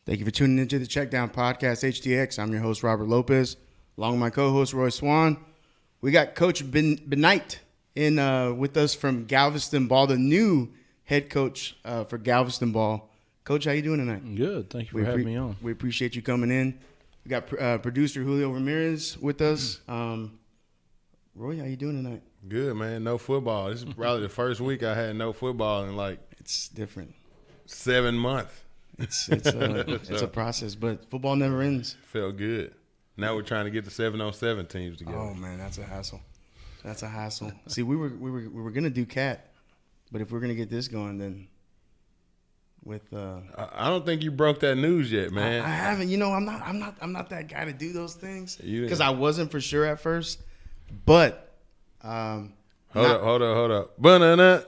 Thank you for tuning into the Checkdown Podcast, HTX. I'm your host, Robert Lopez, along with my co-host, Roy Swan. We got Coach Bennight with us from Galveston Ball, the new head coach for Galveston Ball. Coach, how you doing tonight? Good. Thank you for having me on. We appreciate you coming in. We got producer Julio Ramirez with us. Roy, how you doing tonight? Good, man. No football. This is probably the first week I had no football in like It's different. 7 months. It's a process, but football never ends. Felt good. Now we're trying to get the 7-on-7 teams together. Oh man, that's a hassle. That's a hassle. See, we were gonna do cat, but if we're gonna get this going, then with I don't think you broke that news yet, man. I haven't. You know, I'm not that guy to do those things You- because I wasn't for sure at first, but Hold up. Banana.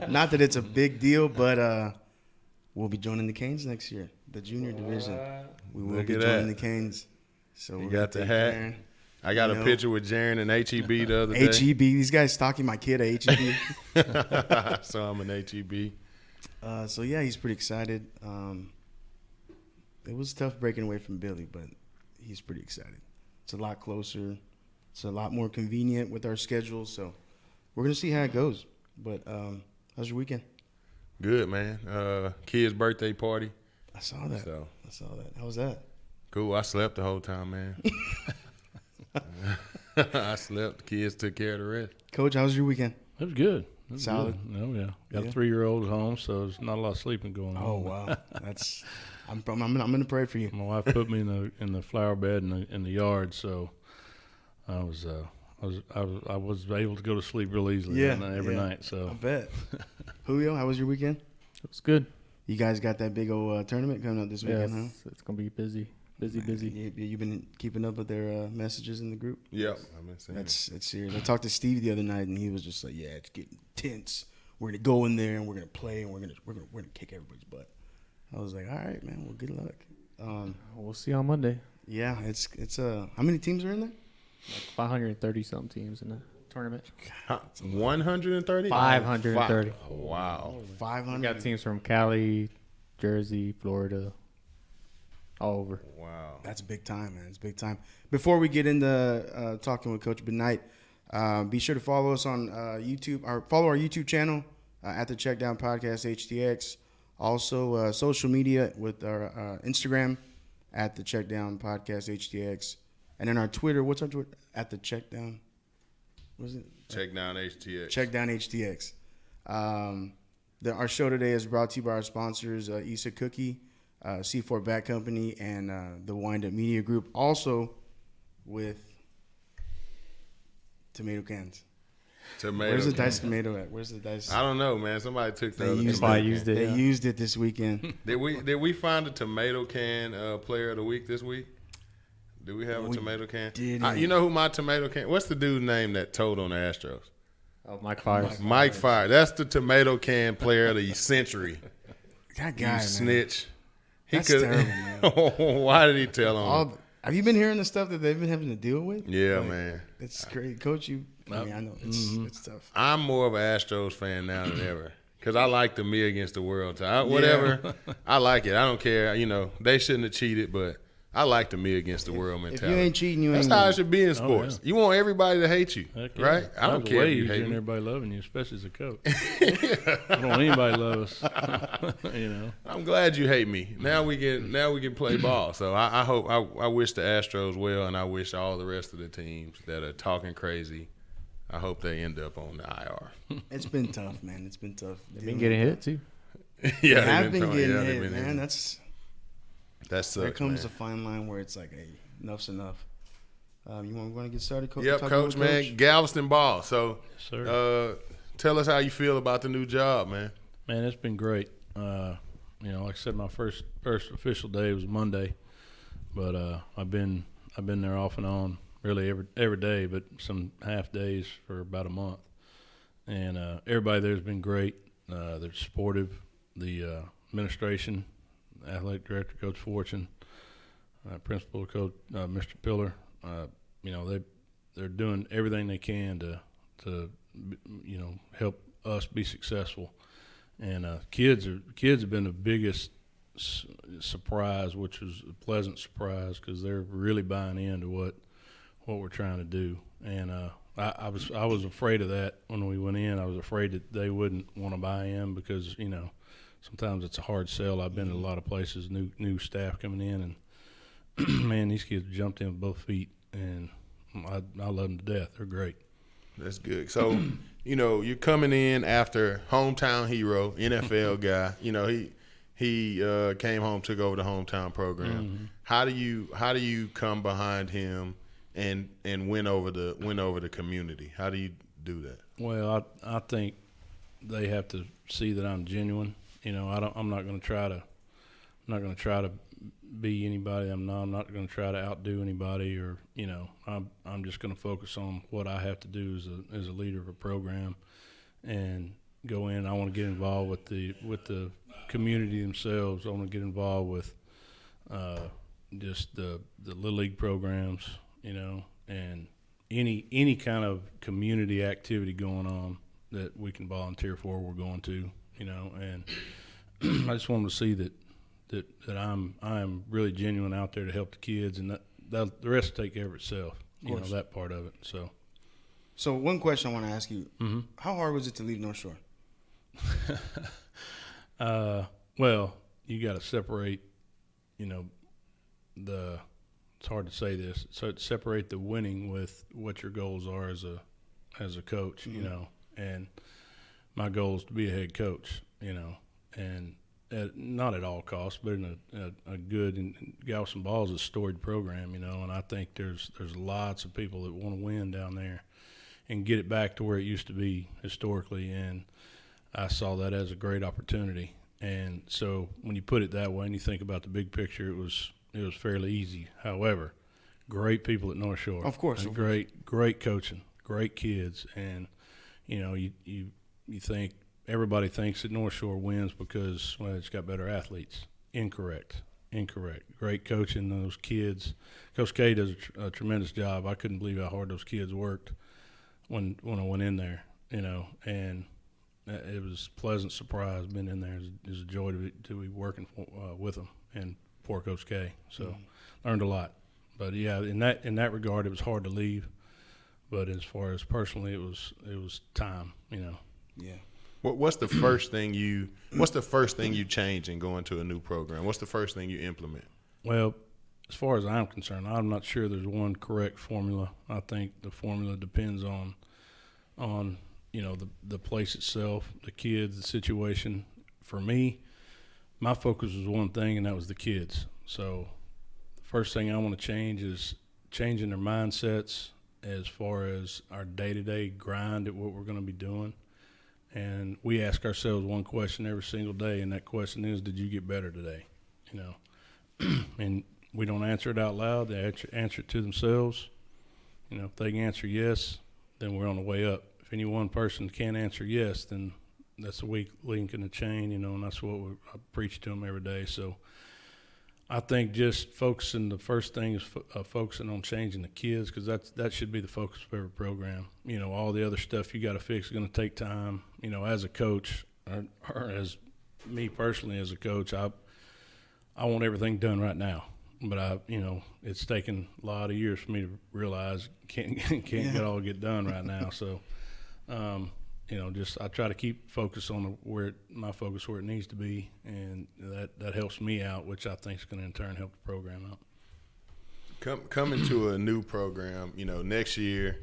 not that it's a big deal, but we'll be joining the Canes next year, the junior division. We will Look be at joining that. the Canes. So You we're got gonna the take hat. Jaren. I got You a know. picture with Jaren and HEB the other day. HEB. These guys stalking my kid at HEB. So I'm an HEB. So yeah, he's pretty excited. It was tough breaking away from Billy, but he's pretty excited. It's a lot closer. It's a lot more convenient with our schedule. So we're gonna see how it goes. But how's your weekend? Good, man. Kid's birthday party. I saw that. So How was that? cool. I slept the whole time, man. I slept. The kids took care of the rest. Coach, how was your weekend? It was good. It was Solid. Good. Oh, yeah. Got Yeah. a 3-year-old at home, so there's not a lot of sleeping going on. Oh wow, that's. I'm gonna pray for you. My wife put me in the flower bed in the yard, so I was able to go to sleep real easily every night. I So bet. Julio, how was your weekend? It was good. You guys got that big old tournament coming up this Yeah, weekend, huh? it's gonna be busy. You've been keeping up with their messages in the group. Yep. I've been seeing it. It's serious. I talked to Steve the other night, and he was just like, "Yeah, it's getting tense. We're gonna go in there, and we're gonna play, and we're gonna kick everybody's butt." I was like, "All right, man. Well, good luck." We'll see on Monday. Yeah, it's how many teams are in there? Like 530 something teams in the tournament. 130? 530. Wow. We 500. got teams from Cali, Jersey, Florida, all over. Wow. That's big time, man. It's big time. Before we get into talking with Coach Bennight, be sure to follow us on YouTube, or follow our YouTube channel at the Checkdown Podcast HTX. Also, social media with our Instagram at the Checkdown Podcast HTX, and then our Twitter. What's our Twitter? At the Checkdown. What is it? Check down HTX. Checkdown HTX. Our show today is brought to you by our sponsors, Issa Cookie, C4 Bat Company, and the Wind Up Media Group. Also with tomato cans. Where's the diced tomato at? Where's the diced? I don't know, man. Somebody took the other used tomato it. can. Used it. They Yeah. used it this weekend. Did we find a tomato can player of the week this week? Do we have a We tomato can? didn't. You know who my tomato can? What's the dude's name that told on the Astros? Oh, Mike Fires. Mike Fire. That's the tomato can player of the century. That You guy, man. snitch. That's terrible, man. Why did he tell on him? Have you been hearing the stuff that they've been having to deal with? Yeah, Like, man. It's crazy. Coach, I know it's tough. I'm more of an Astros fan now than ever because I like the me against the world. Whatever. I like it. I don't care. You know, they shouldn't have cheated, but I like the me against the world If mentality. you ain't cheating, you That's ain't how it winning. should be in sports. yeah. You want everybody to hate you, Heck yeah. right? I don't That's care way if you easier hate than me. everybody loving you, especially as a coach. I don't want anybody to love us. You know. I'm glad you hate me. Now we can play ball. So I hope I wish the Astros well, and I wish all the rest of the teams that are talking crazy. I hope they end up on the IR. It's been tough, man. It's been tough. They've been getting hit too. Yeah, They they've have been throwing- getting they've hit, been man. hitting. That That sucks, there comes man. a fine line where it's like, hey, enough's enough. You want to get started, Coach? Yep, Talk Coach, about man. Galveston Ball. So, Sir. tell us how you feel about the new job, man. Man, it's been great. Like I said, my first official day was Monday, but I've been there off and on really every day, but some half days for about a month. And everybody there's been great. They're supportive. The administration, athletic director, Coach Fortune, principal coach, Mr. Pillar. They're doing everything they can to help us be successful. And kids have been the biggest surprise, which was a pleasant surprise because they're really buying into what we're trying to do. And I was afraid of that when we went in. I was afraid that they wouldn't want to buy in because sometimes it's a hard sell. I've been to a lot of places, new staff coming in, and man, these kids jumped in with both feet, and I love them to death. They're great. That's good. So, you're coming in after hometown hero, NFL guy. He came home, took over the hometown program. Mm-hmm. How do you come behind him and win over the community? How do you do that? Well, I think they have to see that I'm genuine. I'm not going to try to be anybody I'm not. I'm not going to try to outdo anybody, or I'm just going to focus on what I have to do as a leader of a program, and go in. I want to get involved with the community themselves. I want to get involved with just the little league programs, and any kind of community activity going on that we can volunteer for. We're going to, and I just want them to see that I'm really genuine out there to help the kids, and that the rest will take care of itself. That part of it. So one question I want to ask you: mm-hmm. How hard was it to leave North Shore? Well, you got to separate. It's hard to say this. So separate the winning with what your goals are as a coach. Mm-hmm. And my goal is to be a head coach. And not at all costs, but in a good, and Galveston Ball is a storied program, and I think there's lots of people that want to win down there and get it back to where it used to be historically, and I saw that as a great opportunity. And so when you put it that way and you think about the big picture, it was fairly easy. However, great people at North Shore. Of course. Great coaching, great kids, and you think everybody thinks that North Shore wins because it's got better athletes. Incorrect. Great coaching, those kids. Coach K does a tremendous job. I couldn't believe how hard those kids worked when I went in there, and it was a pleasant surprise being in there. It was a joy to be working with them and for Coach K. So learned a lot. But yeah, in that regard, it was hard to leave. But as far as personally, it was time. Yeah. What's the first thing you change in going to a new program? What's the first thing you implement? Well, as far as I'm concerned, I'm not sure there's one correct formula. I think the formula depends on the place itself, the kids, the situation. For me, my focus was one thing, and that was the kids. So the first thing I want to change is changing their mindsets as far as our day-to-day grind at what we're going to be doing. And we ask ourselves one question every single day, and that question is, did you get better today? And we don't answer it out loud. They answer it to themselves. If they can answer yes, then we're on the way up. If any one person can't answer yes, then that's a weak link in the chain, and that's what I preach to them every day. So I think just focusing, the first thing is focusing on changing the kids, because that should be the focus of every program. All the other stuff you got to fix is going to take time. As a coach, or as me personally as a coach, I want everything done right now. But it's taken a lot of years for me to realize can't get done right now. So, I try to keep focus on where it needs to be, and that helps me out, which I think is going to in turn help the program out. Coming to a new program, next year,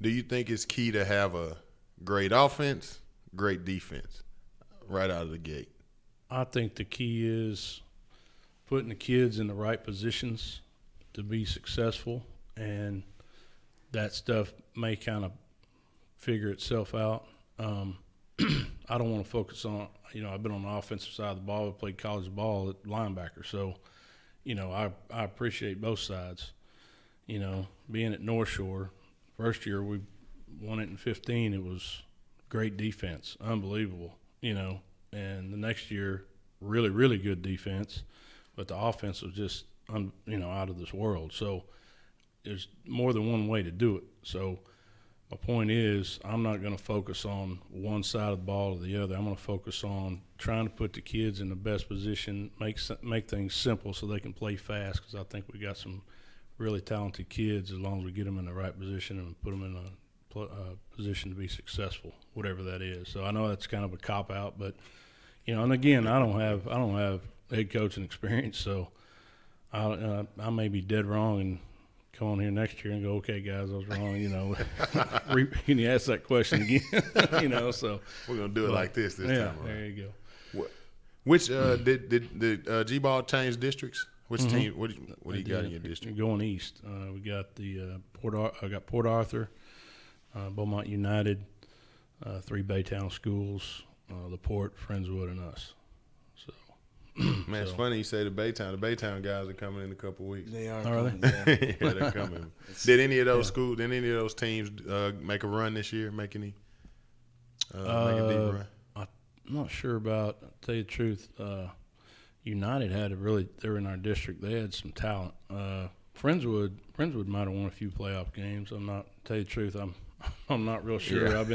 do you think it's key to have a great offense, great defense right out of the gate? I think the key is putting the kids in the right positions to be successful, and that stuff may kind of figure itself out. I don't want to focus on, I've been on the offensive side of the ball. I played college ball at linebacker, so, I appreciate both sides. Being at North Shore, first year we won it in 15. It was great defense, unbelievable, and the next year, really, really good defense, but the offense was just, out of this world. So there's more than one way to do it. So my point is, I'm not going to focus on one side of the ball or the other. I'm going to focus on trying to put the kids in the best position, make things simple so they can play fast, because I think we got some really talented kids as long as we get them in the right position and put them in a position to be successful, whatever that is. So I know that's kind of a cop-out, but, and again, I don't have head coaching experience, so I may be dead wrong and come on here next year and go, okay, guys, I was wrong. Can you ask that question again? So we're gonna do it like this time. Yeah, there you go. Which did G-Ball change districts? Which team? What do you got in your district? Going east, we got I got Port Arthur, Beaumont United, 3 Baytown schools, the Port, Friendswood, and us. So. Man, it's funny you say the Baytown. The Baytown guys are coming in a couple weeks. They are. Are coming, they? Yeah, they're coming. Did any of those schools? Did any of those teams make a run this year? Make a deep run? I'm not sure about. I'll tell you the truth. United they were in our district. They had some talent. Friendswood might have won a few playoff games. Tell you the truth, I'm not real sure. Yeah. I've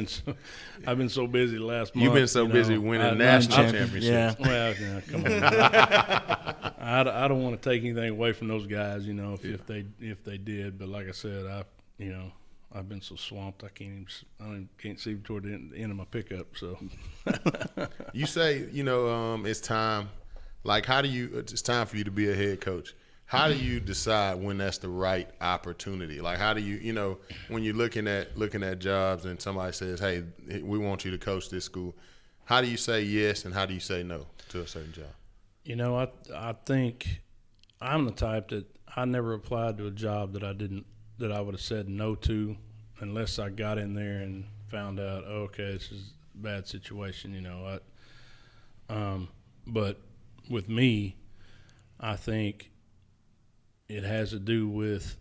been so busy the last month. You've been so busy winning national championships. Yeah. Well, come on. I don't want to take anything away from those guys, if they did. But like I said, I've been so swamped I can't see toward the end of my pickup. So you say it's time. Like, it's time for you to be a head coach. How do you decide when that's the right opportunity? Like, how do you, when you're looking at jobs and somebody says, hey, we want you to coach this school, how do you say yes and how do you say no to a certain job? I think I'm the type that I never applied to a job that I would have said no to unless I got in there and found out, okay, this is a bad situation, but with me, I think it has to do with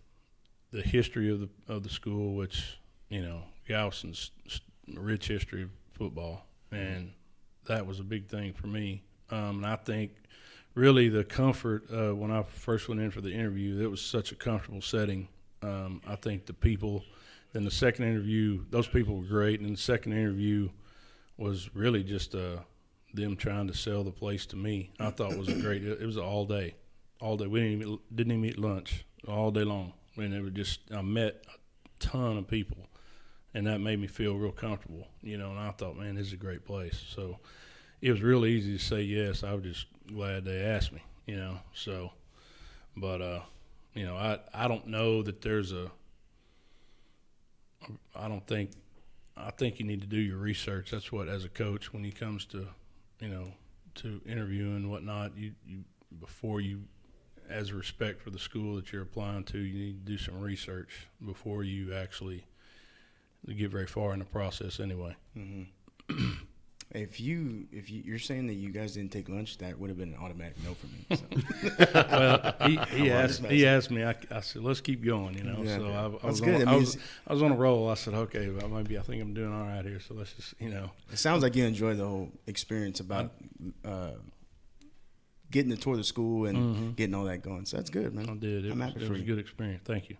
the history of the school, which, Galveston's a rich history of football, and that was a big thing for me. And I think really the comfort when I first went in for the interview, it was such a comfortable setting. I think the people, then the second interview, those people were great, and the second interview was really just them trying to sell the place to me. I thought it was it was all day. We didn't even eat lunch all day long. And it was I met a ton of people, and that made me feel real comfortable, and I thought, man, this is a great place. So it was real easy to say yes. I was just glad they asked me, so, but, I don't know that there's I think you need to do your research. That's what, as a coach, when it comes to, to interviewing and whatnot, you before you, as a respect for the school that you're applying to, you need to do some research before you actually get very far in the process anyway. Mm-hmm. If you're saying that you guys didn't take lunch, that would have been an automatic no for me. So. Well, he asked me. I said, let's keep going. Yeah, so okay. I was on a roll. I said, okay, well, maybe I think I'm doing all right here. So let's just, It sounds like you enjoy the whole experience about getting to tour the school and getting all that going. So that's good, man. I did. It was a good experience. Thank you.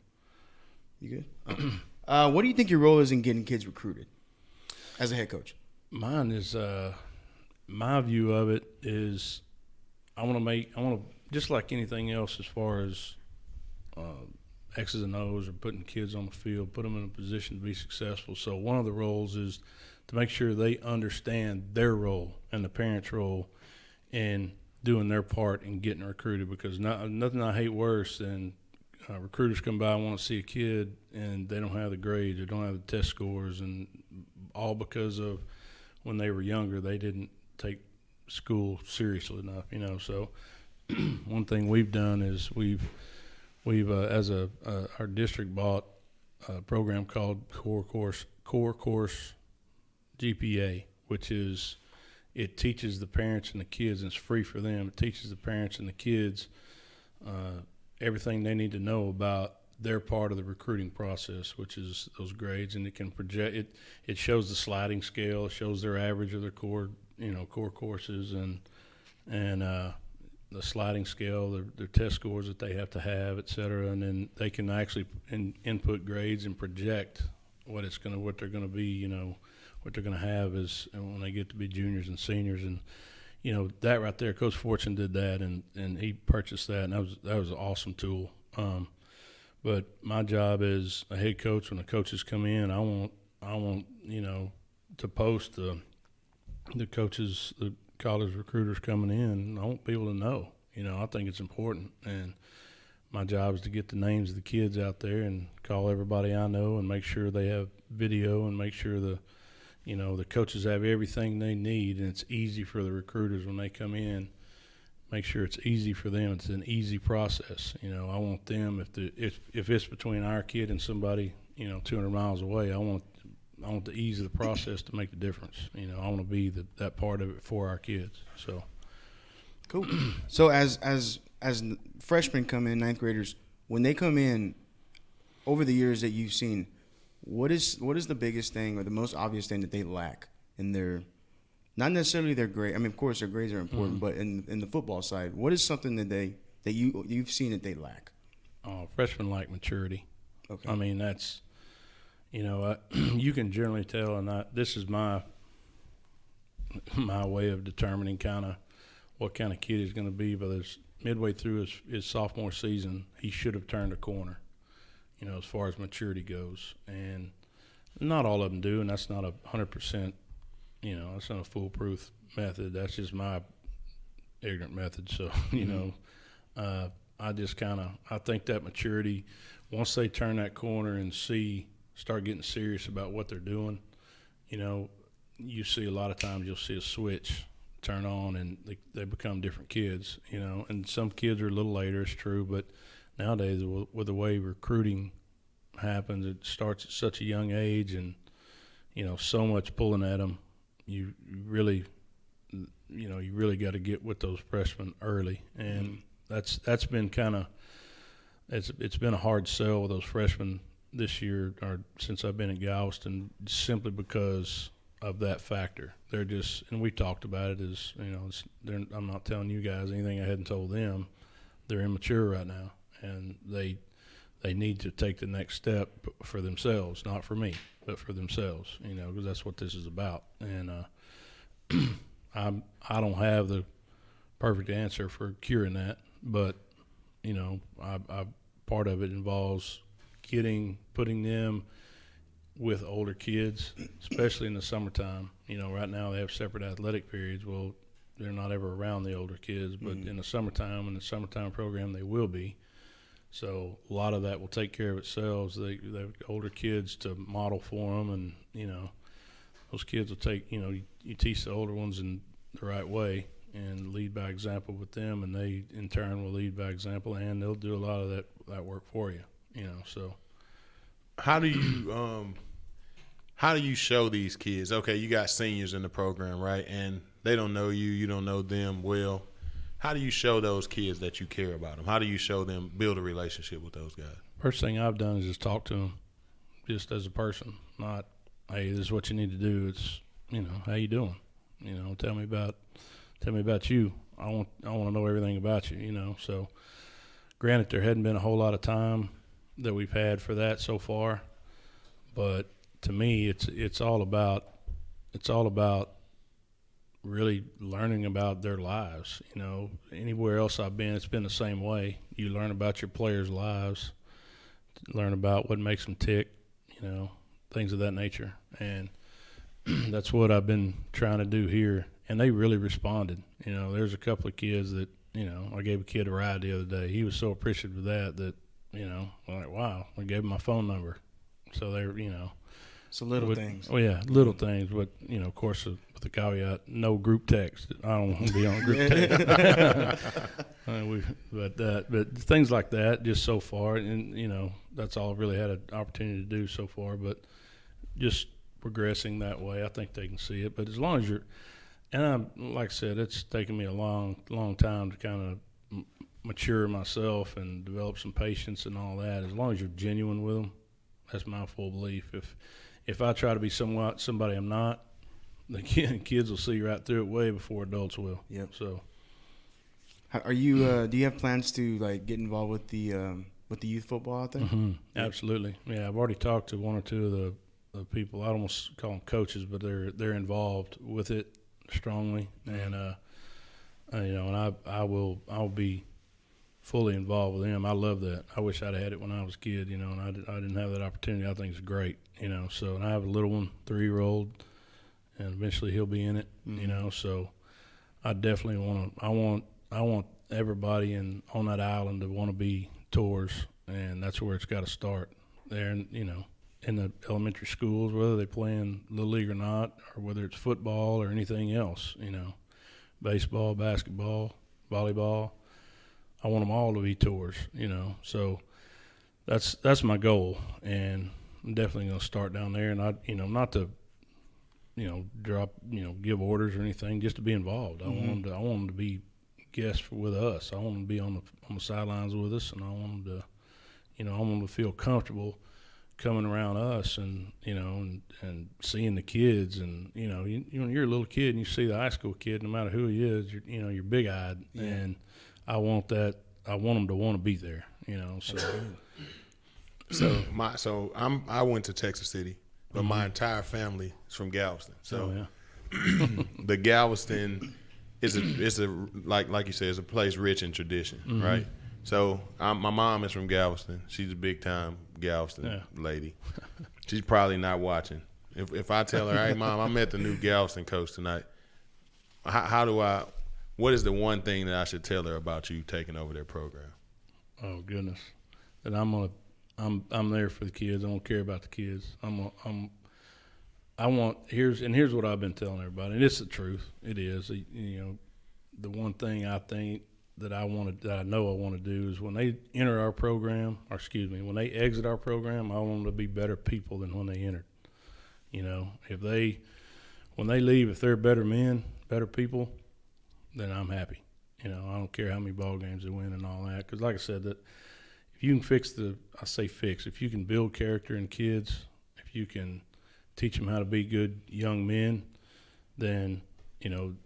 You good? What do you think your role is in getting kids recruited as a head coach? Mine is my view of it is I want to just like anything else as far as X's and O's or putting kids on the field, put them in a position to be successful. So one of the roles is to make sure they understand their role and the parents' role in doing their part in getting recruited, because nothing I hate worse than recruiters come by and want to see a kid and they don't have the grades or don't have the test scores, and all because of when they were younger they didn't take school seriously enough, So one thing we've done is we've as our district bought a program called Core Course GPA, which is it teaches the parents and the kids, and it's free for them. It teaches the parents and the kids everything they need to know about their part of the recruiting process, which is those grades, and it can project it. It shows the sliding scale. It shows their average of their core courses, and the sliding scale, their test scores that they have to have, et cetera. And then they can actually input grades and project what they're gonna be, you know, what they're gonna have is when they get to be juniors and seniors, and you know that right there. Coach Fortune did that, and he purchased that, and that was an awesome tool. But my job as a head coach, when the coaches come in, I want you know to post the coaches, the college recruiters coming in. I want people to know. You know, I think it's important, and my job is to get the names of the kids out there and call everybody I know and make sure they have video and make sure the coaches have everything they need, and it's easy for the recruiters when they come in. Make sure it's easy for them. It's an easy process. You know, I want them if it's between our kid and somebody, you know, 200 miles away, I want the ease of the process to make the difference. You know, I want to be that part of it for our kids. So cool. So as freshmen come in, ninth graders, when they come in, over the years that you've seen, what is the biggest thing or the most obvious thing that they lack in their, not necessarily their grade? I mean, of course, their grades are important, but in the football side, what is something that you've seen that they lack? Freshmen lack maturity. Okay. I mean, that's, you know, you can generally tell, and this is my way of determining kind of what kind of kid he's going to be. But there's midway through his sophomore season, he should have turned a corner, you know, as far as maturity goes. And not all of them do, and that's not 100%, you know, that's not a foolproof method. That's just my ignorant method. So, you know, I think that maturity, once they turn that corner and start getting serious about what they're doing, you know, you see a lot of times you'll see a switch turn on and they become different kids, you know. And some kids are a little later, it's true, but nowadays with the way recruiting happens, it starts at such a young age, and, you know, so much pulling at them. You really got to get with those freshmen early, and that's been kind of it's been a hard sell with those freshmen this year or since I've been at Galveston, simply because of that factor. They're just, and we talked about it, is, you know, I'm not telling you guys anything I hadn't told them. They're immature right now, and they need to take the next step for themselves, not for me, but for themselves, you know, because that's what this is about. And I don't have the perfect answer for curing that, but, you know, part of it involves putting them with older kids, especially in the summertime. You know, right now they have separate athletic periods. Well, they're not ever around the older kids, but in the summertime, in the summertime program, they will be. So a lot of that will take care of itself. They have older kids to model for them, and, you know, those kids will take, you know, you teach the older ones in the right way and lead by example with them, and they in turn will lead by example, and they'll do a lot of that work for you, you know. So how do you show these kids, okay, you got seniors in the program, right, and they don't know you don't know them well. How do you show those kids that you care about them? How do you show them, build a relationship with those guys? First thing I've done is just talk to them just as a person, not, hey, this is what you need to do. It's, you know, how you doing? You know, tell me about you. I want to know everything about you, you know. So granted, there hadn't been a whole lot of time that we've had for that so far, but to me, it's all about really learning about their lives. You know, anywhere else I've been, it's been the same way. You learn about your players' lives, learn about what makes them tick, you know, things of that nature. And that's what I've been trying to do here. And they really responded. You know, there's a couple of kids that, you know, I gave a kid a ride the other day. He was so appreciative of that, you know, I'm like, wow, I gave him my phone number. So they're, you know. So little things. Oh, yeah, little things. But, you know, of course, with the caveat, no group text. I don't want to be on group text. But things like that, just so far. And, you know, that's all I've really had an opportunity to do so far. But just progressing that way, I think they can see it. But as long as you're – and like I said, it's taken me a long, long time to kind of mature myself and develop some patience and all that. As long as you're genuine with them, that's my full belief. If I try to be somebody I'm not, the kids will see right through it way before adults will. Yep. So, are you? Do you have plans to like get involved with the youth football out there? Mm-hmm. Absolutely. Yeah, I've already talked to one or two of the people. I almost call them coaches, but they're involved with it strongly, and and I'll be fully involved with them. I love that. I wish I'd had it when I was a kid, and I didn't have that opportunity. I think it's great, So, and I have a little one, 3-year-old, and eventually he'll be in it, So, I definitely I want everybody on that island to want to be tours, and that's where it's got to start. There, in the elementary schools, whether they play in Little League or not, or whether it's football or anything else, baseball, basketball, volleyball. I want them all to be tours, So that's my goal, and I'm definitely going to start down there. And not to, drop, give orders or anything, just to be involved. I want them to be guests with us. I want them to be on the sidelines with us, and I want them to, I want them to feel comfortable coming around us, and and seeing the kids, and you're a little kid and you see the high school kid, no matter who he is, you're big eyed, and I want that. I want them to want to be there, So I went to Texas City, but my entire family is from Galveston. So the Galveston is like you said, it's a place rich in tradition, right? So my mom is from Galveston. She's a big time Galveston lady. She's probably not watching. If I tell her, hey mom, I met the new Galveston coach tonight, what is the one thing that I should tell her about you taking over their program? Oh goodness, that I'm there for the kids. I don't care about the kids. Here's what I've been telling everybody, and it's the truth. It is, the one thing I think that I know I want to do is when they enter our program, when they exit our program, I want them to be better people than when they entered. When they leave, if they're better men, better people, then I'm happy. I don't care how many ball games they win and all that. Because like I said, that if you can if you can build character in kids, if you can teach them how to be good young men, then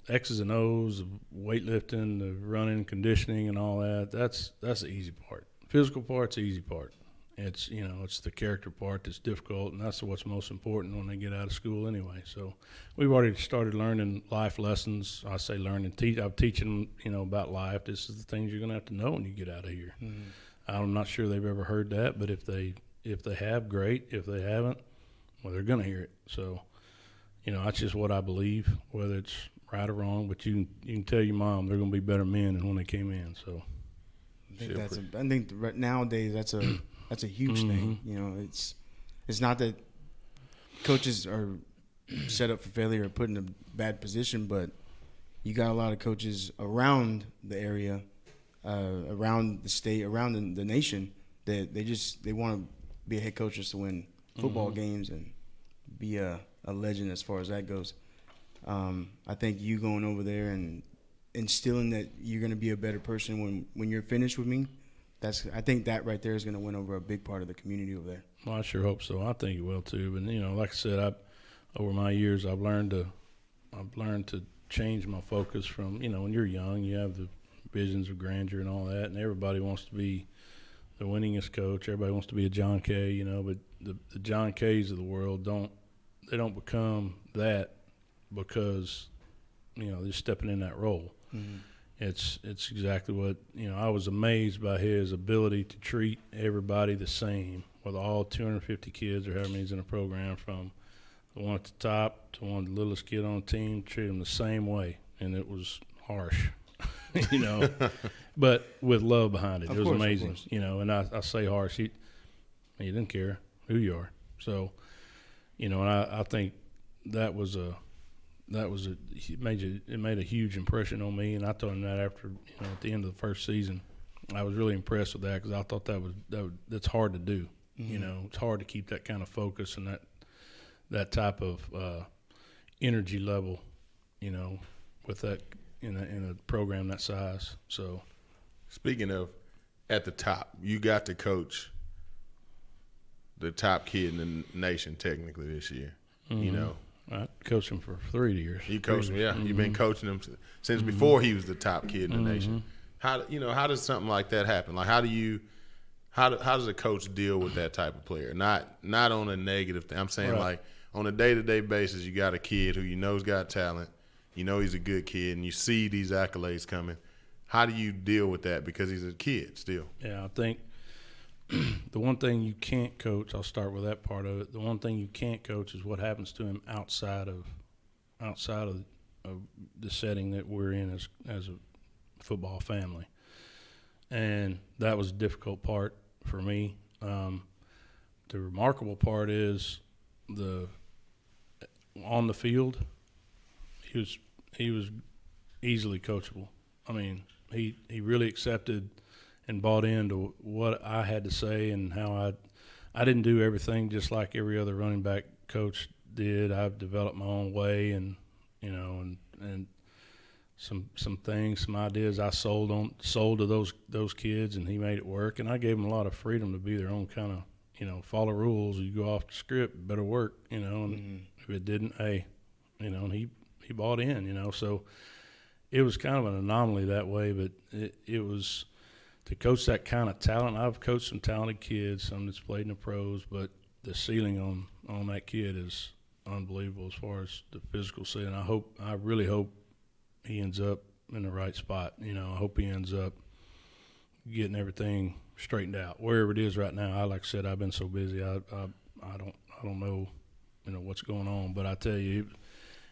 X's and O's, of weightlifting, the running, conditioning, and all that. That's the easy part. Physical part's the easy part. It's it's the character part that's difficult, and that's what's most important when they get out of school anyway. So we've already started learning life lessons. I say learning. I'm teaching them about life. This is the things you're gonna have to know when you get out of here. I'm not sure they've ever heard that, but if they have, great. If they haven't, well, they're gonna hear it. So. That's just what I believe, whether it's right or wrong. But you can tell your mom they're going to be better men than when they came in. So, I think nowadays that's a huge thing. It's not that coaches are set up for failure or put in a bad position, but you got a lot of coaches around the area, around the state, around the nation that they want to be a head coach just to win football games and be a legend as far as that goes. I think you going over there and instilling that you're going to be a better person when you're finished with me, I think that right there is going to win over a big part of the community over there. Well, I sure hope so. I think it will too. But like I said, over my years, I've learned to change my focus from when you're young, you have the visions of grandeur and all that, and everybody wants to be the winningest coach. Everybody wants to be a John Kay, but the John Kays of the world don't become that because they're stepping in that role. It's exactly what I was amazed by his ability to treat everybody the same, with all 250 kids or however many's in the program, from the one at the top to one of the littlest kid on the team, treat them the same way, and it was harsh, but with love behind it. It was amazing, and I say harsh. He didn't care who you are, so. And I think it made a huge impression on me. And I told him that after at the end of the first season, I was really impressed with that because I thought that's hard to do. It's hard to keep that kind of focus and that type of energy level, with that in a program that size. So, speaking of at the top, you got to coach the top kid in the nation technically this year. I coached him for 3 years. You coached him, yeah. You've been coaching him since before he was the top kid in the nation. How does something like that happen? Like, how do you how does a coach deal with that type of player? Not on a negative thing. I'm saying like on a day-to-day basis, you got a kid who you know's got talent, you know he's a good kid, and you see these accolades coming. How do you deal with that because he's a kid still? Yeah, I think the one thing you can't coach, I'll start with that part of it. The one thing you can't coach is what happens to him outside of the setting that we're in as a football family. And that was a difficult part for me. The remarkable part is on the field, he was easily coachable. I mean, he really accepted and bought into what I had to say and how I didn't do everything just like every other running back coach did. I've developed my own way, and and some things, some ideas I sold to those kids, and he made it work. And I gave them a lot of freedom to be their own kind of, follow rules. You go off the script, it better work, and if it didn't, hey, and he bought in, so it was kind of an anomaly that way, but it was to coach that kind of talent. I've coached some talented kids, some that's played in the pros, but the ceiling on that kid is unbelievable as far as the physical ceiling. I really hope he ends up in the right spot. I hope he ends up getting everything straightened out wherever it is right now. Like I said, I've been so busy. I don't know, what's going on. But I tell you,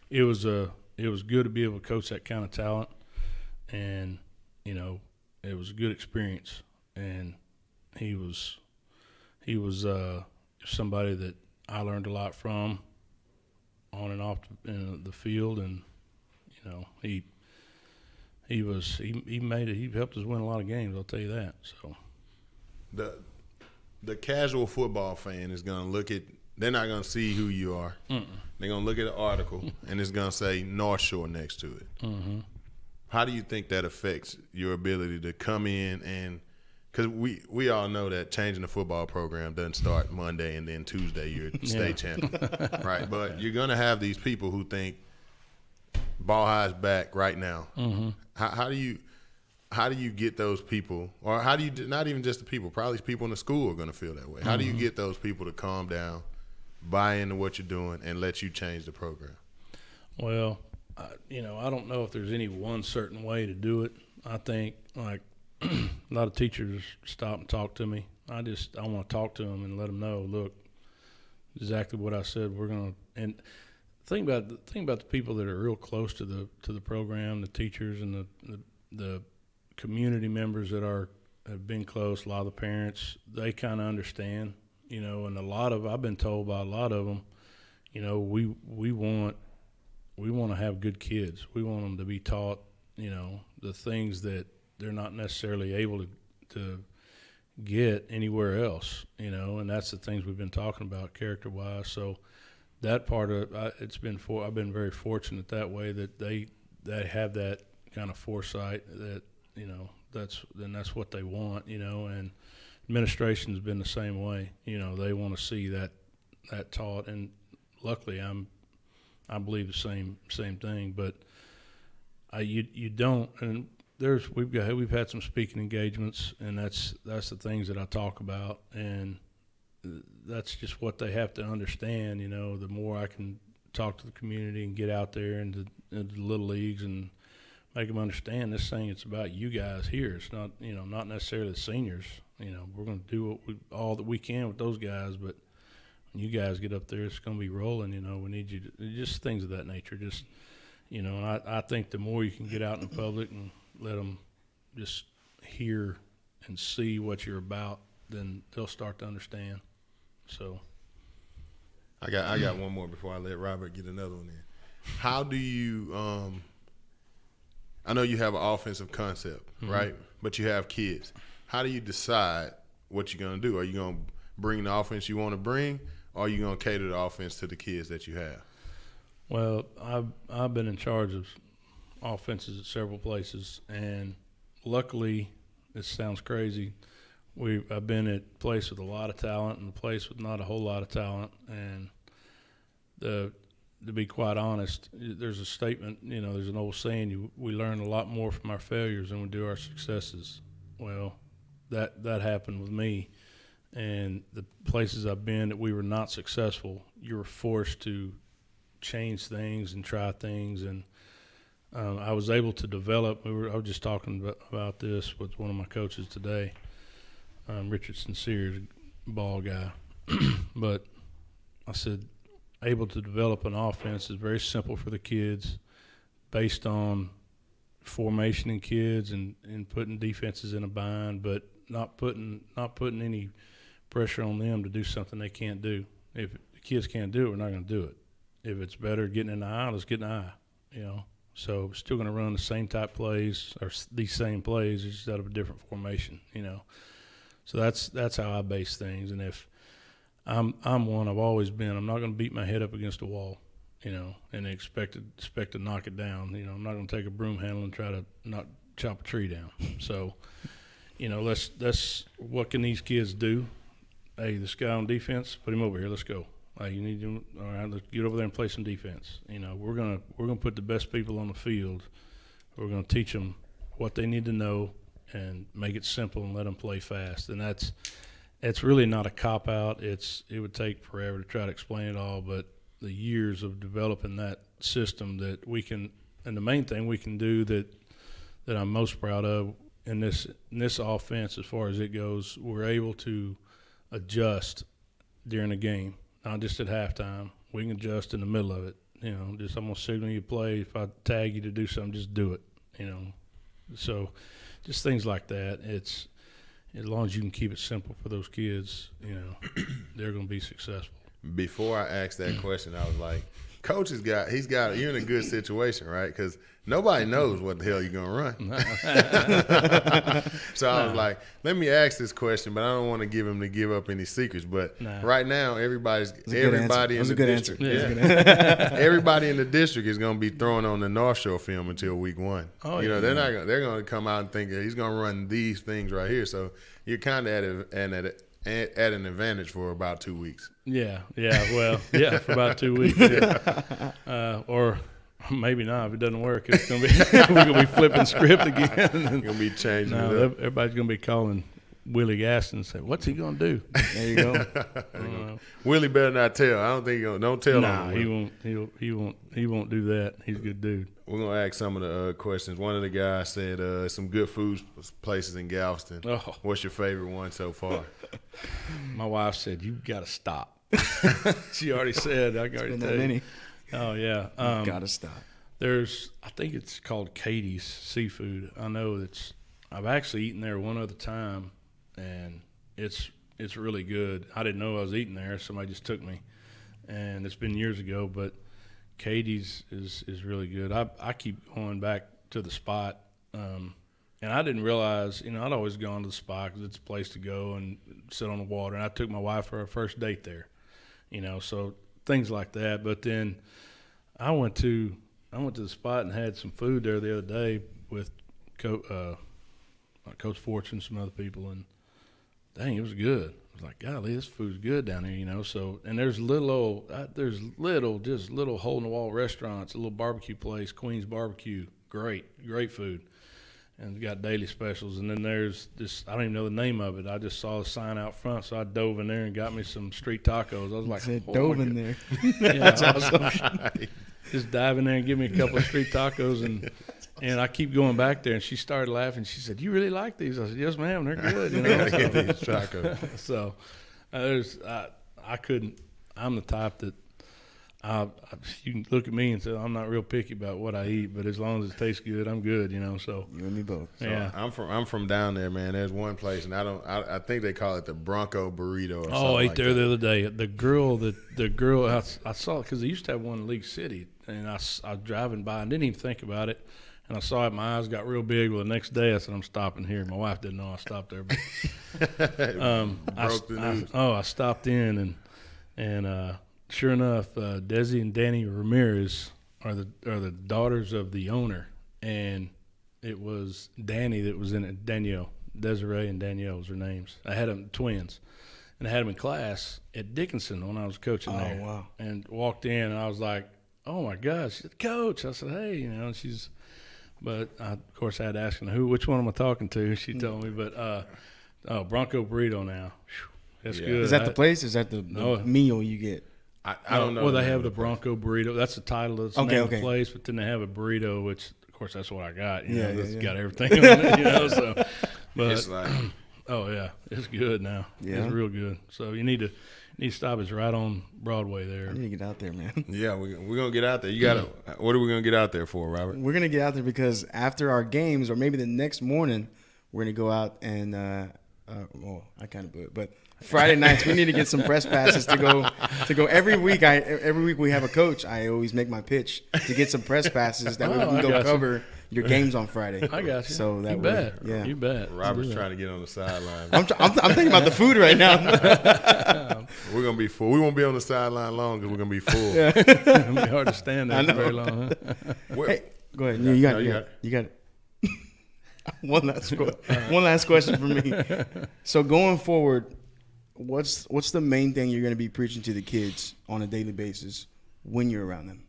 it was good to be able to coach that kind of talent, and it was a good experience. And he was somebody that I learned a lot from on and off the field, and he made it. He helped us win a lot of games. I'll tell you that. So the casual football fan is going to look at. They're not going to see who you are. Mm-mm. They're going to look at the article and it's going to say North Shore next to it. Mm-hmm. How do you think that affects your ability to come in and? Because we all know that changing the football program doesn't start Monday and then Tuesday you're state champion, right? But you're going to have these people who think Ball High's back right now. Mm-hmm. How do you get those people, or how do you not even just the people? Probably people in the school are going to feel that way. How do you get those people to calm down, buy into what you're doing, and let you change the program? Well, I don't know if there's any one certain way to do it. I think like a lot of teachers stop and talk to me. I want to talk to them and let them know, look, exactly what I said. We're going to, and think about the people that are real close to the program, the teachers and the community members that have been close. A lot of the parents, they kind of understand, and I've been told by a lot of them, we want to have good kids. We want them to be taught, the things that they're not necessarily able to get anywhere else, and that's the things we've been talking about character-wise. So that part of I've been very fortunate that way that they have that kind of foresight that that's what they want, and administration's been the same way. They want to see that taught, and luckily I believe the same thing, but you don't. And we've had some speaking engagements, and that's the things that I talk about, and that's just what they have to understand. The more I can talk to the community and get out there into the little leagues and make them understand this thing, it's about you guys here. It's not, not necessarily the seniors. We're going to do all that we can with those guys, but when you guys get up there, it's going to be rolling. We need you to, just things of that nature. Just, and I think the more you can get out in the public and let them just hear and see what you're about, then they'll start to understand. So I got one more before I let Robert get another one in. How do you I know you have an offensive concept, right? But you have kids. How do you decide what you're going to do? Are you going to bring the offense you want to bring, or are you going to cater the offense to the kids that you have? Well, I've been in charge of offenses at several places, and luckily, this sounds crazy, I've been at a place with a lot of talent and a place with not a whole lot of talent, and to be quite honest, there's a statement, there's an old saying, we learn a lot more from our failures than we do our successes. Well, that happened with me. And the places I've been that we were not successful, you were forced to change things and try things. And I was able to develop. I was just talking about this with one of my coaches today, Richard Sincere's ball guy. But I said, able to develop an offense is very simple for the kids, based on formation in kids and putting defenses in a bind, but not putting any pressure on them to do something they can't do. If the kids can't do it, we're not going to do it. If it's better getting in the eye, let's get in the eye, you know. So we're still going to run the same type plays or these same plays, just out of a different formation, you know. So that's how I base things. And if I'm one, I've always been, I'm not going to beat my head up against a wall, you know, and expect to knock it down. You know, I'm not going to take a broom handle and try to not chop a tree down. So, you know, let's what can these kids do? Hey, this guy on defense, put him over here. Let's go. You need to, all right, let's get over there and play some defense. You know, we're gonna put the best people on the field. We're gonna teach them what they need to know and make it simple and let them play fast. And it's really not a cop out. It would take forever to try to explain it all, but the years of developing that system that we can, and the main thing we can do that I'm most proud of in this offense, as far as it goes, we're able to adjust during the game. Not just at halftime. We can adjust in the middle of it. You know, just I'm going to signal you play. If I tag you to do something, just do it, you know. So just things like that. It's as long as you can keep it simple for those kids, you know, they're going to be successful. Before I asked that question, I was like, Coach you're in a good situation, right? Because nobody knows what the hell you're going to run. So I was like, let me ask this question, but I don't want to give up any secrets. But right now, everybody in the district. Everybody in the district is going to be throwing on the North Shore film until week 1. Oh, you know, they're going to come out and think he's going to run these things right here. So you're kind of at an advantage for about 2 weeks. For about 2 weeks. Yeah. Or maybe not. If it doesn't work, it's gonna be we're gonna be flipping script again. You're gonna be changing. it up. Everybody's gonna be calling Willie Gaston and say, "What's he gonna do?" There you go. Willie better not tell. I don't think he'll. Don't tell him. Nah, he won't. He won't do that. He's a good dude. We're gonna ask some of the questions. One of the guys said some good food places in Galveston. Oh. What's your favorite one so far? My wife said, "You got to stop." She already said, "I got to tell you." Oh yeah, gotta stop. I think it's called Katie's Seafood. I know I've actually eaten there one other time, and it's really good. I didn't know I was eating there. Somebody just took me, and it's been years ago, but Katie's is really good. I keep going back to the spot, and I didn't realize, you know, I'd always gone to the spot because it's a place to go and sit on the water, and I took my wife for our first date there, you know, so things like that. But then I went to the spot and had some food there the other day with Coach Fortune and some other people, and dang, it was good. I was like, golly, this food's good down here, you know. So, and there's little hole in the wall restaurants, a little barbecue place, Queen's Barbecue, great food, and it's got daily specials. And then there's this, I don't even know the name of it. I just saw the sign out front, so I dove in there and got me some street tacos. I was like, dove in there. Yeah, that's awesome. Just dive in there and give me a couple of street tacos, and I keep going back there. And she started laughing. She said, "You really like these?" I said, "Yes, ma'am. They're good." You know. These tacos. So I couldn't. I'm the type that you can look at me and say I'm not real picky about what I eat, but as long as it tastes good, I'm good. You know. So you and me both. So yeah. I'm from down there, man. There's one place, and I think they call it the Bronco Burrito. Or I ate like there that. the other day. The girl I saw, because they used to have one in League City, and I was driving by and didn't even think about it. And I saw it, my eyes got real big. Well, the next day I said, I'm stopping here. My wife didn't know I stopped there. But Broke the news. I stopped in, and sure enough, Desi and Danny Ramirez are the daughters of the owner. And it was Danny that was in it, Danielle. Desiree and Danielle was her names. I had them twins. And I had them in class at Dickinson when I was coaching there. Oh, wow. And walked in, and I was like, oh, my gosh. She said, Coach. I said, hey, you know, but, of course, I had to ask her, which one am I talking to? She told me. But Oh, Bronco burrito now. Whew, that's Yeah. good. Is that the place? Is that the No. meal you get? I don't know. Well, they name have of the place. Bronco burrito. That's the title of the Okay, name of okay. the place. But then they have a burrito, which of course that's what I got. You Yeah, know, yeah, it's yeah. got everything on it. You know, so. But It's like oh yeah, it's good now. Yeah. It's real good. So you need to stop. It's right on Broadway I there. need to get out there, man. yeah, we're gonna get out there. You gotta. What are we gonna get out there for, Robert? We're gonna get out there because after our games, or maybe the next morning, we're gonna go out and well, I kind of blew it, but Friday nights we need to get some press passes to go every week. Every week we have a coach. I always make my pitch to get some press passes that we Oh, can I go got you. cover your games on Friday. I got you. So that you way, bet. yeah. You bet. Robert's trying to get on the sideline. I'm thinking about the food right now. We're gonna be full. We won't be on the sideline long because we're gonna be full. It'll be hard to stand I there for know. very long. Huh? Well, Hey, go ahead. You got No, it. you got it. You got it. One last question for me. So going forward, what's the main thing you're going to be preaching to the kids on a daily basis when you're around them?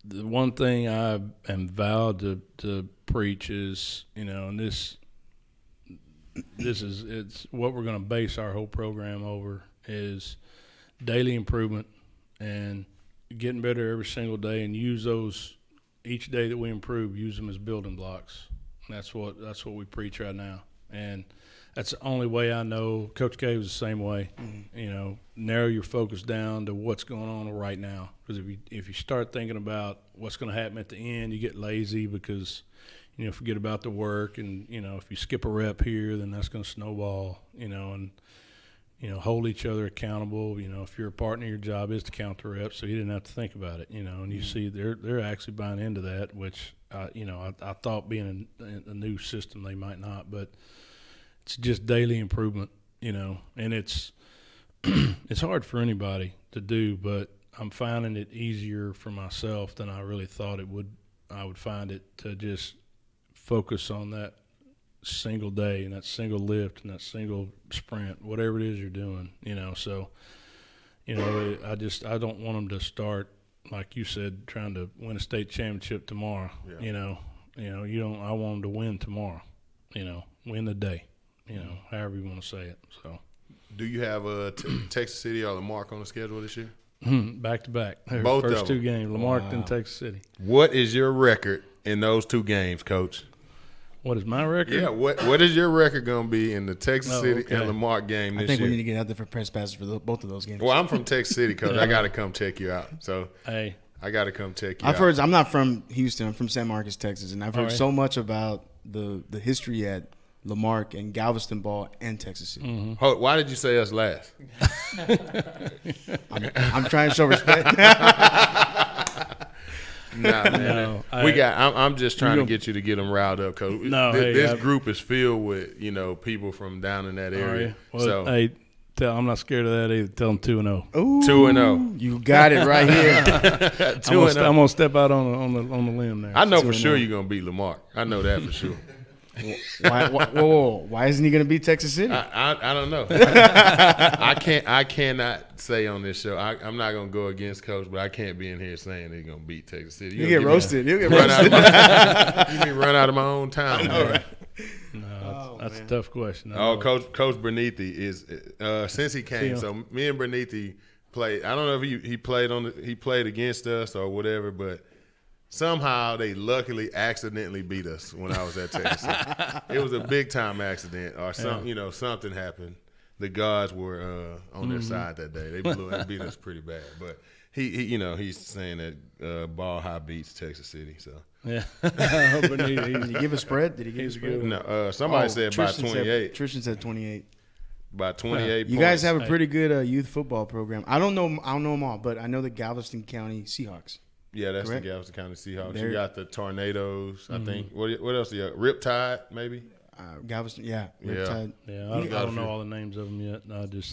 The one thing I am vowed to preach is, you know, and this is it's what we're going to base our whole program over is daily improvement and getting better every single day, and use those each day that we improve, use them as building blocks. And that's what we preach right now, and that's the only way I know. Coach K was the same way. Mm-hmm. You know, narrow your focus down to what's going on right now. Because if you start thinking about what's going to happen at the end, you get lazy because, you know, forget about the work. And, you know, if you skip a rep here, then that's going to snowball, you know, and, you know, hold each other accountable. You know, if you're a partner, your job is to count the reps, so you didn't have to think about it, you know. And you see they're actually buying into that, which, you know, I thought being a new system they might not, but it's just daily improvement, you know, and it's it's hard for anybody to do, but I'm finding it easier for myself than I really thought it would. I would find it to just focus on that single day and that single lift and that single sprint, whatever it is you're doing, you know. So, you know, I don't want them to start, like you said, trying to win a state championship tomorrow. Yeah. You don't. I want them to win tomorrow. You know, win the day. You know, however you want to say it. So, do you have Texas City or Lamarck on the schedule this year? back to back. Both first of two them. games, Lamarck Wow. and Texas City. What is your record in those two games, Coach? What is my record? Yeah, what is your record going to be in the Texas City okay. and Lamarck game I this think year? we need to get out there for press passes for both of those games. Well, I'm from Texas City, Coach. I got to come check you out. So Hey, I got to come check you I've out. heard. I'm not from Houston. I'm from San Marcos, Texas, and I've heard All right. so much about the history at Lamarck and Galveston Ball and Texas City. Mm-hmm. Why did you say us last? I'm trying to show respect. Nah, man. No, I'm just trying to gonna- get you to get them riled up, Coach. No, this hey, group is filled with people from down in that all area. right. Well, So hey, I'm not scared of that either. Tell them 2-0. Ooh, 2-0. You got it right here. I'm 2-0. gonna step out on the limb there. I know for 2-0. sure you're gonna beat Lamarck. I know that for sure. Why isn't he going to beat Texas City? I don't know. I cannot say on this show. I'm not gonna go against Coach, but I can't be in here saying he's gonna beat Texas City. He'll get roasted. He'll get Run out roasted. of my, you mean run out of my own town. Man. No, that's a tough question. I Oh, know. Coach Bernithi is since he came. Yeah. So me and Bernithi played. I don't know if he played against us or whatever, but somehow they luckily accidentally beat us when I was at Texas. It was a big time accident or something happened. The gods were on their side that day. They blew and beat us pretty bad. But he's saying that Ball High beats Texas City. So Yeah. I hope Did he give a spread? Did he give a He's spread? good. no, somebody said by Tristan 28. Tristan said 28. By 28 You guys points. have a pretty good youth football program. I don't know them all, but I know the Galveston County Seahawks. Yeah, that's Correct? the Galveston County Seahawks. They're- You got the Tornadoes, I think. What else? You got? Riptide, maybe. Galveston, Yeah. Riptide. Yeah, You I got a don't know few. all the names of them yet.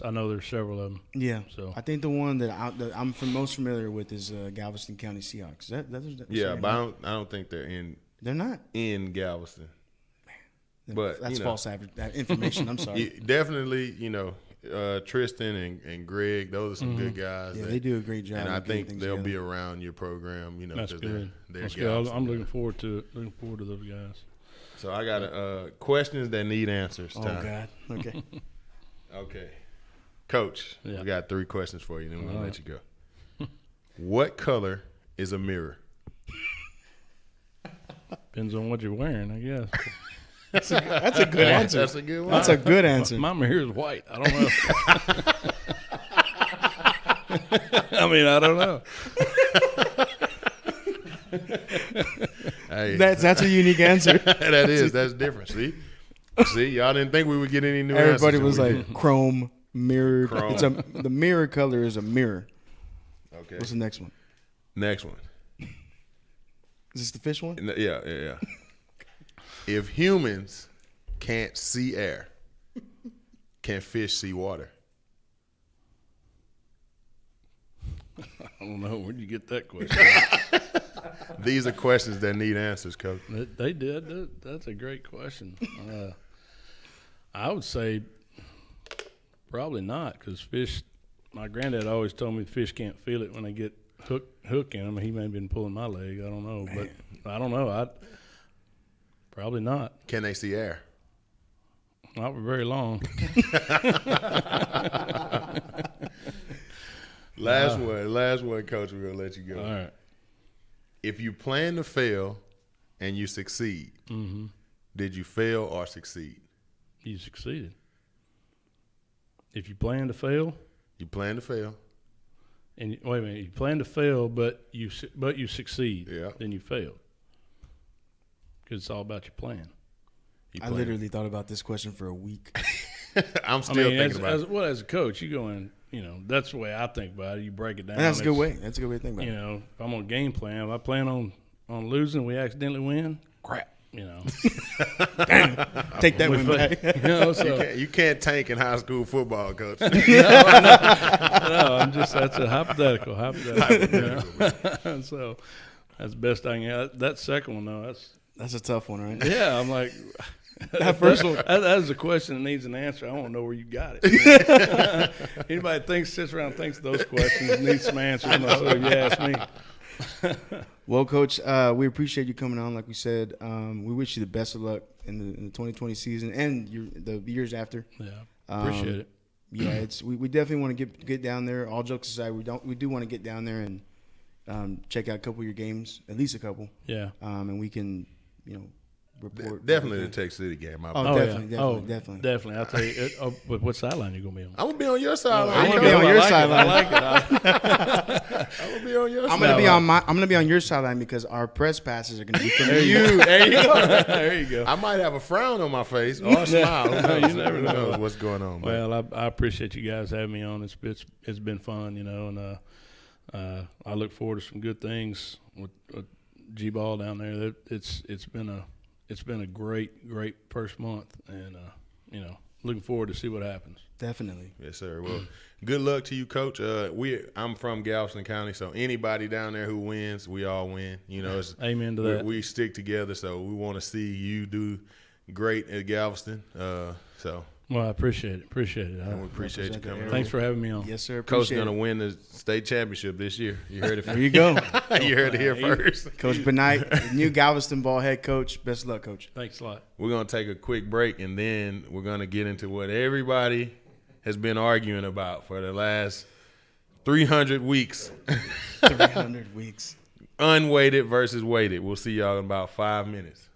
I know there's several of them. Yeah. So I think the one that I'm most familiar with is Galveston County Seahawks. That's Yeah, right, but right? I don't think they're They're not. in Galveston. But That's you know, false information. I'm sorry. definitely, Tristan and Greg, those are some good guys. Yeah, that- they do a great job. and I of getting think things they'll be together. around your program. that's 'cause good. They're That's good. Galveston I'm guys. looking forward to it. Looking forward to those guys. So I got questions that need answers. Oh Time. God. Okay. Okay. Coach, Yeah. we got 3 questions for you, then we're going to All let you go. What color is a mirror? Depends on what you're wearing, I guess. That's a good answer. That's a good one. That's a good answer. My mirror is white. I don't know. I mean, I don't know. Hey, That's a unique answer. that is. That's different. See, y'all didn't think we would get any new Everybody answers. was We like chrome, mirrored. Chrome. The mirror color is a mirror. did. Okay. What's the next one? Next one. Is this the fish one? Yeah. If humans can't see air, can fish see water? I don't know. Where'd you get that question? These are questions that need answers, Coach. They did. That's a great question. I would say probably not, because fish. My granddad always told me fish can't feel it when they get hook in them. He may have been pulling my leg. I don't know, but I don't know. Probably not. Can they see air? Not for very long. Last one, Coach. We're gonna let you go. All right. If you plan to fail and you succeed, did you fail or succeed? You succeeded. If you plan to fail, You plan to fail. and wait a minute, you plan to fail, but you succeed. Yeah. Then you failed, because it's all about your plan. You I plan- literally thought about this question for a week. I'm still thinking about it. as a coach, you go in. That's the way I think about it. You break it down. And that's a good It's, way. That's a good way to think about it. If I'm on a game plan, if I plan on losing, we accidentally win. Crap. Take that We one fail. back. So You can't tank in high school football, Coach. no, I'm just that's a hypothetical. So that's the best I can. That second one though, That's a tough one, right? yeah. I'm like. That first one. That is a question that needs an answer. I want to know where you got it. Anybody sits around and thinks of those questions needs some answers. So if you ask me. Well, Coach, we appreciate you coming on. Like we said, we wish you the best of luck in the 2020 season and the years after. Yeah, appreciate it. Yeah, we definitely want to get down there. All jokes aside, we do want to get down there and check out a couple of your games, at least a couple. Yeah. And we can, report. Definitely the everything. Tech City game. Oh, definitely. Definitely. I'll tell you. But what sideline you gonna be on? I'm gonna be on your sideline. I'm gonna be on your sideline. I like it. I'm gonna be on your I'm sideline. gonna be on your sideline because our press passes are gonna be from you. There you go. There you go. I might have a frown on my face or a smile. Who knows? You never Who know. knows what's going on. but- Well, I appreciate you guys having me on. It's been fun, and I look forward to some good things with G-Ball down there. It's been a great first month, and looking forward to see what happens. Definitely. Yes, sir. Well, good luck to you, Coach. I'm from Galveston County, so anybody down there who wins, we all win. It's, Amen to that. we stick together, so we want to see you do great at Galveston. Well, I appreciate it. And we appreciate you Represent the coming. area. on. Thanks for having me on. Yes, sir. Coach Appreciate gonna it. win the state championship this year. You heard it. There you go. You heard it here first. Coach Bennight, new Galveston Ball head coach. Best of luck, Coach. Thanks a lot. We're gonna take a quick break, and then we're gonna get into what everybody has been arguing about for the last 300 weeks. 300 weeks. Unweighted versus weighted. We'll see y'all in about 5 minutes.